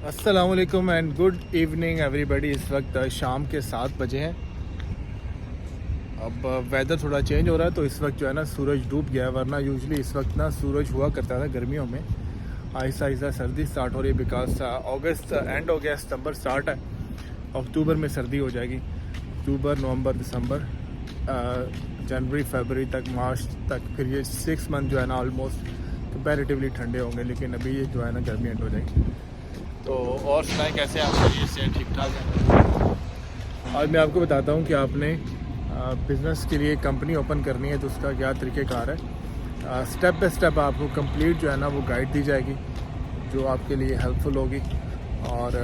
अस्सलामुअलैकुम and good evening everybody. इस वक्त शाम के 7 बजे हैं। अब वेदर थोड़ा चेंज हो रहा है तो इस वक्त जो है ना सूरज डूब गया है, वरना यूजुअली इस वक्त ना सूरज हुआ करता था गर्मियों में। आहिस्ता आहिस्ता सर्दी स्टार्ट हो रही है बिकॉज अगस्त एंड हो गया, सितंबर स्टार्ट है, अक्टूबर में सर्दी हो जाएगी। अक्टूबर, नवंबर, दिसंबर, जनवरी, फरवरी तक, मार्च तक, फिर ये 6 मंथ जो है ना ऑलमोस्ट कंपैरेटिवली ठंडे होंगे, लेकिन अभी ये जो है ना गर्मी एंड हो जाएगी। तो और सुनाएं कैसे आपका ये से ठीक ठाक है। आज मैं आपको बताता हूँ कि आपने बिज़नेस के लिए कंपनी ओपन करनी है तो उसका क्या तरीक़ेकार है। स्टेप बाय स्टेप आपको कंप्लीट जो है ना वो गाइड दी जाएगी जो आपके लिए हेल्पफुल होगी। और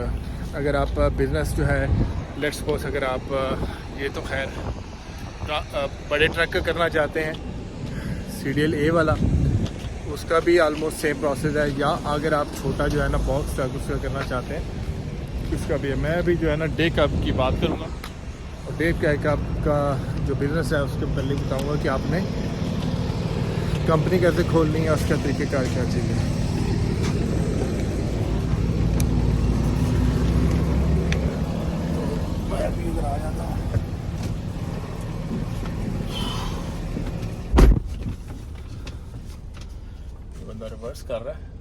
अगर आप बिज़नेस जो है लेट्स सपोज अगर आप ये तो खैर बड़े ट्रक का करना चाहते हैं, CDL A वाला, उसका भी आलमोस्ट सेम प्रोसेस है। या अगर आप छोटा जो है ना बॉक्स ट्रक उसका करना चाहते हैं, इसका भी है। मैं अभी जो है ना डे कप की बात करूँगा और डे कप का जो बिज़नेस है उसके पहले बताऊँगा कि आपने कंपनी कैसे खोलनी है, उसका तरीक़ेकार क्या चाहिए। मैं अभी इधर आ जाता हूँ। बंदा रिवर्स कर रहा है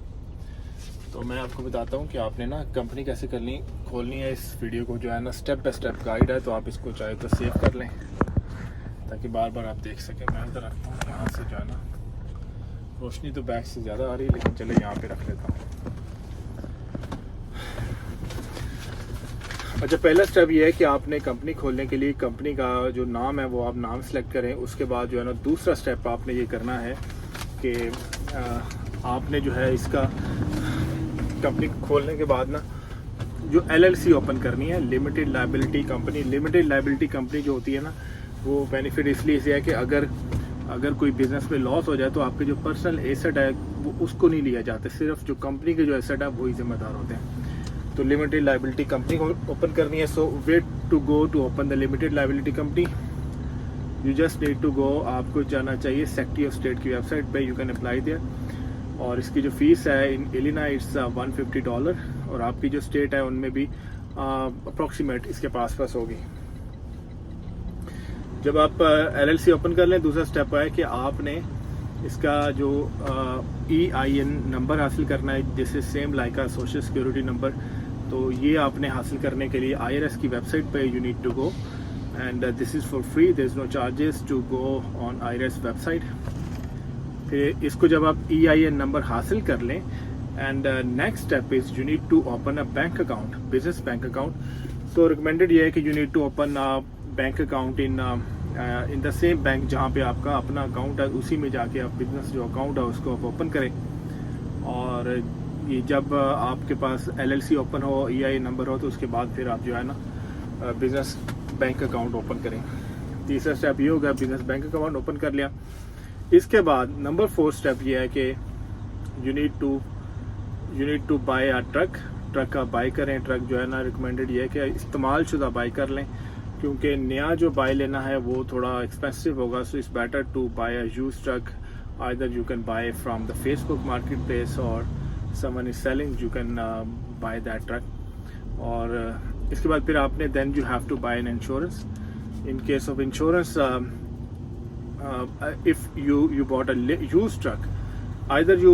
तो मैं आपको बताता हूँ कि आपने ना कंपनी कैसे खोलनी है। इस वीडियो को जो है ना स्टेप बाय स्टेप गाइड है, तो आप इसको चाहे तो सेव कर लें ताकि बार बार आप देख सकें। मैं इधर रखता हूँ, यहाँ से जो है ना रोशनी तो बैक से ज़्यादा आ रही है, लेकिन चले यहाँ पे रख लेता हूँ। अच्छा, पहला स्टेप ये है कि आपने कंपनी खोलने के लिए कंपनी का जो नाम है वो आप नाम सेलेक्ट करें। उसके बाद जो है ना दूसरा स्टेप आपने ये करना है कि आपने जो है इसका कंपनी खोलने के बाद ना जो LLC ओपन करनी है, limited liability company. Limited liability company जो होती है ना वो बेनिफिट इसलिए से है कि अगर कोई बिजनेस में लॉस हो जाए तो आपके जो पर्सनल एसेट है वो उसको नहीं लिया जाता, सिर्फ जो कंपनी के जो एसेट है वही जिम्मेदार होते हैं। तो लिमिटेड लायबिलिटी कंपनी को ओपन करनी है। So wait to go to open the limited liability company, you just need to go. आपको जाना चाहिए सेक्रेटरी ऑफ स्टेट की वेबसाइट पे, यू कैन अप्लाई देयर। और इसकी जो फीस है इन इलिनॉय इट्स $150, और आपकी जो स्टेट है उनमें भी अप्रॉक्सीमेट इसके पास होगी। जब आप LLC ओपन कर लें, दूसरा स्टेप है कि आपने इसका जो EIN नंबर हासिल करना है, जैसे सेम लाइक आ सोशल सिक्योरिटी नंबर। तो ये आपने हासिल करने के लिए IRS की वेबसाइट पे you need to go and this is for free, there is no charges to go on IRS website. फिर इसको जब आप EIN नंबर हासिल कर लें and next step is you need to open a bank account, business bank account. So recommended ये है कि you need to open a bank account in the same bank जहाँ पे आपका अपना अकाउंट है, उसी में जाके आप बिजनेस जो अकाउंट है उसको आप ओपन करें। और ये जब आपके पास LLC ओपन हो, EIN नंबर हो, तो उसके बाद फिर आप जो है ना बिजनेस बैंक अकाउंट ओपन करें। तीसरा स्टेप ये होगा, बिजनेस बैंक अकाउंट ओपन कर लिया। इसके बाद नंबर 4 स्टेप ये है कि you need to buy a truck का बाय करें। ट्रक जो है ना रिकमेंडेड ये है कि इस्तेमाल शुदा बाय कर लें, क्योंकि नया जो बाय लेना है वो थोड़ा एक्सपेंसिव होगा। So it's better to buy a used truck, either you can buy from the Facebook marketplace और someone is selling, you can buy that truck. और इसके बाद फिर आपने then you have to buy an insurance. In case of insurance, if you bought a used truck, either you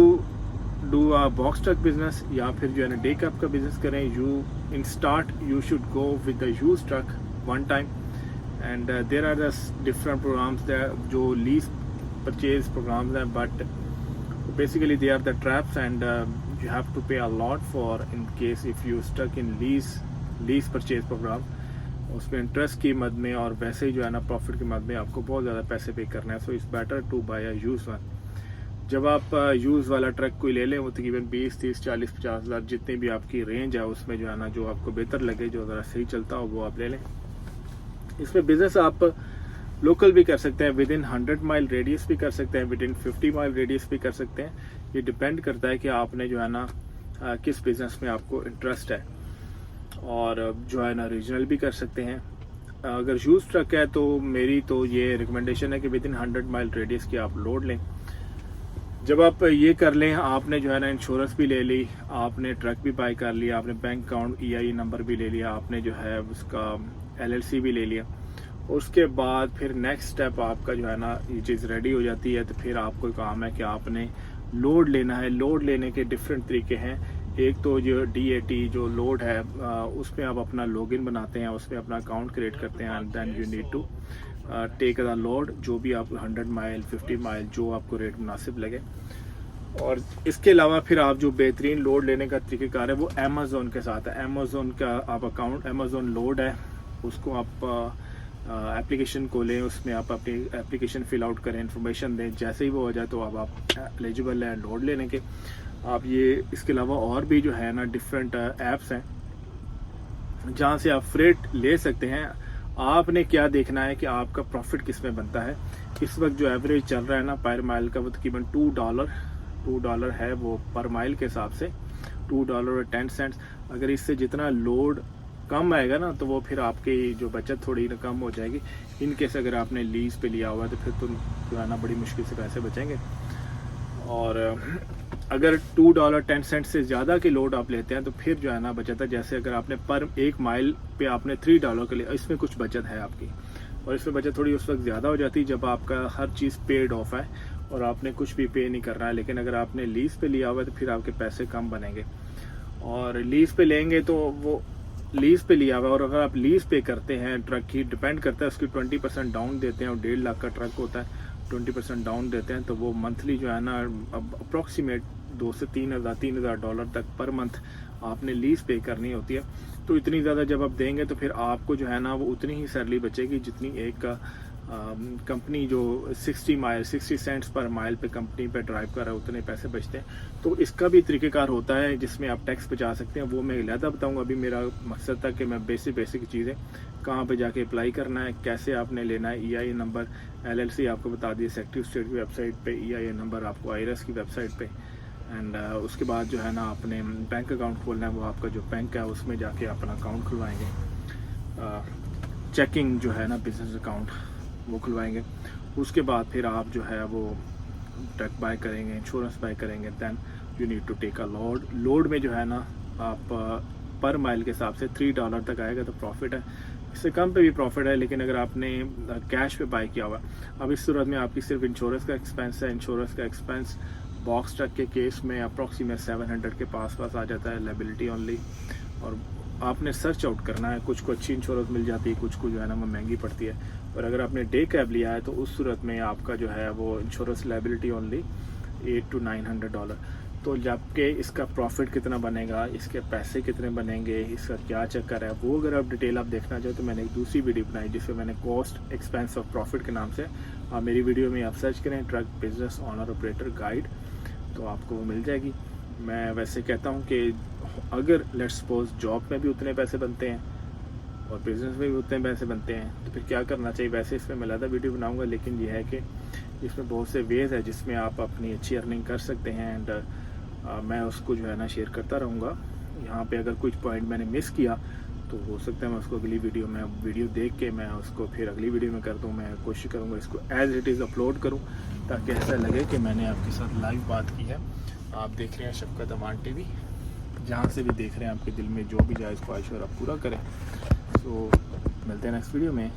do a box truck business या फिर जो है ना डे कप का बिजनेस करें। in start you should go with the used truck one time and there are the different programs there जो lease purchase programs हैं, but basically they are the traps and you have to pay a lot for in case if you stuck in lease purchase program। उसमें interest की मद में और वैसे ही जो है ना प्रॉफिट की मद में आपको बहुत ज़्यादा पैसे पे करना है। So it's better to buy a used one. जब आप यूज़ वाला ट्रक कोई ले लें, वो तकरीबन 20, 30, 40, 50 हज़ार जितनी भी आपकी रेंज है उसमें जो है ना जो आपको बेहतर लगे, जो ज़रा सही चलता हो, वो आप ले लें। इसमें बिजनेस आप लोकल भी कर सकते हैं, विद इन 100 माइल रेडियस भी कर सकते हैं, विद इन 50 माइल रेडियस भी कर सकते हैं। ये डिपेंड करता है कि आपने जो है ना किस बिज़नेस में आपको इंटरेस्ट है। और जो है ना रीजनल भी कर सकते हैं। अगर यूज ट्रक है तो मेरी तो ये रिकमेंडेशन है कि विद इन 100 माइल रेडियस की आप लोड लें। जब आप ये कर लें, आपने जो है ना इंश्योरेंस भी ले ली, आपने ट्रक भी बाय कर लिया, आपने बैंक अकाउंट EI नंबर भी ले लिया, आपने जो है उसका LLC भी ले लिया, उसके बाद फिर नेक्स्ट स्टेप आपका जो है ना ये चीज़ रेडी हो जाती है। तो फिर आपको काम है कि आपने लोड लेना है। लोड लेने के डिफरेंट तरीके हैं। एक तो जो DAT जो लोड है उसमें आप अपना लॉगिन बनाते हैं, उसमें अपना अकाउंट क्रिएट करते हैं, and then you need to take the load, जो भी आप 100 माइल 50 माइल जो आपको रेट मुनासिब लगे। और इसके अलावा फिर आप जो बेहतरीन लोड लेने का तरीक़ेकार है वो अमेज़ोन के साथ है। अमेज़ोन का आप अकाउंट, अमेज़ोन लोड है, उसको आप एप्लीकेशन खोलें, उसमें आप अपनी एप्लीकेशन फिल आउट करें, इन्फॉर्मेशन दें, जैसे ही वो हो जाए तो अब आप एलिजिबल हैं लोड लेने के। आप ये इसके अलावा और भी जो है ना डिफरेंट ऐप्स हैं जहाँ से आप फ्रेट ले सकते हैं। आपने क्या देखना है कि आपका प्रॉफिट किस में बनता है। इस वक्त जो एवरेज चल रहा है ना पर माइल का वो तकरीबन $2 है वो पर माइल के हिसाब से, $2.10। अगर इससे जितना लोड कम आएगा ना तो वो फिर आपकी जो बचत थोड़ी ना कम हो जाएगी। इन केस अगर आपने लीज पे लिया हुआ है तो फिर तो जो है ना बड़ी मुश्किल से पैसे बचेंगे। और अगर $2.10 से ज़्यादा के लोड आप लेते हैं तो फिर जो है ना बचत है। जैसे अगर आपने पर 1 माइल पे आपने $3 के लिए, इसमें कुछ बचत है आपकी, और इसमें बचत थोड़ी उस वक्त ज़्यादा हो जाती है जब आपका हर चीज़ पेड ऑफ है और आपने कुछ भी पे नहीं करना है। लेकिन अगर आपने लीज पे लिया हुआ है तो फिर आपके पैसे कम बनेंगे। और लीज पे लेंगे तो वो लीज पे लिया हुआ है, और अगर आप लीज पे करते हैं, ट्रक की डिपेंड करता है, उसकी 20% डाउन देते हैं, और 1.5 लाख का ट्रक होता है, 20% डाउन देते हैं, तो वो मंथली जो है ना अप्रॉक्सीमेट $2,000 से $3,000 तक पर मंथ आपने लीज पे करनी होती है। तो इतनी ज़्यादा जब आप देंगे तो फिर आपको जो है ना वो उतनी ही सैलरी बचेगी जितनी एक कंपनी जो 60 सेंट्स पर माइल पे कंपनी पे ड्राइव कर रहा है उतने पैसे बचते हैं। तो इसका भी तरीक़ेकार होता है जिसमें आप टैक्स बचा सकते हैं, वो मैं ज़्यादा बताऊंगा। अभी मेरा मकसद था कि मैं बेसिक चीज़ें कहाँ पे जाके अप्लाई करना है, कैसे आपने लेना है, EIN नंबर, LLC आपको बता दिए, सेक्रेटरी ऑफ स्टेट की वेबसाइट पे, EIN नंबर आपको IRS की वेबसाइट पे, एंड उसके बाद जो है ना आपने बैंक अकाउंट खोलना है, वो आपका जो बैंक है उसमें जाके अपना अकाउंट खुलवाएंगे, चेकिंग जो है ना बिजनेस अकाउंट वो खुलवाएंगे। उसके बाद फिर आप जो है वो ट्रक बाय करेंगे, इंश्योरेंस बाय करेंगे, then you need to take a load. Load में जो है ना आप पर माइल के हिसाब से $3 तक आएगा तो प्रॉफिट है। इससे कम पे भी प्रॉफिट है, लेकिन अगर आपने कैश पे बाय किया हुआ है, अब इस सूरत में आपकी सिर्फ इंश्योरेंस का एक्सपेंस है। इंश्योरेंस का एक्सपेंस बॉक्स ट्रक के केस में अप्रॉक्सीमेट 700 के पास आ जाता है, लायबिलिटी ओनली। और आपने सर्च आउट करना है, कुछ को अच्छी इंश्योरेंस मिल जाती है, कुछ को जो है ना वो महंगी पड़ती है। और अगर आपने डे कैब लिया है तो उस सूरत में आपका जो है वो इंश्योरेंस लायबिलिटी ओनली $800 to $900। तो जबकि इसका प्रॉफिट कितना बनेगा, इसके पैसे कितने बनेंगे, इसका क्या चक्कर है, वो अगर आप डिटेल आप देखना चाहो तो मैंने एक दूसरी वीडियो बनाई जिसमें मैंने कॉस्ट एक्सपेंस ऑफ प्रॉफिट के नाम से, मेरी वीडियो में आप सर्च करें truck business honour operator guide, तो आपको वो मिल जाएगी। मैं वैसे कहता हूँ कि अगर लेट्स सपोज जॉब में भी उतने पैसे बनते हैं और बिजनेस में भी उतने पैसे बनते हैं तो फिर क्या करना चाहिए। वैसे इसमें मैं ज़्यादा वीडियो बनाऊंगा, लेकिन ये है कि इसमें बहुत से वेज है जिसमें आप अपनी अच्छी अर्निंग कर सकते हैं, एंड मैं उसको जो है ना शेयर करता रहूँगा। यहाँ पे अगर कुछ पॉइंट मैंने मिस किया तो हो सकता है मैं उसको अगली वीडियो में वीडियो देख के मैं उसको फिर अगली वीडियो में कर दूँ। मैं कोशिश करूँगा इसको एज इट इज़ अपलोड करूँ ताकि ऐसा लगे कि मैंने आपके साथ लाइव बात की है। आप देख रहे हैं शफकत अमान TV, जहाँ से भी देख रहे हैं आपके दिल में जो भी जायज़ ख्वाहिश और आप पूरा करें। तो मिलते हैं नेक्स्ट वीडियो में।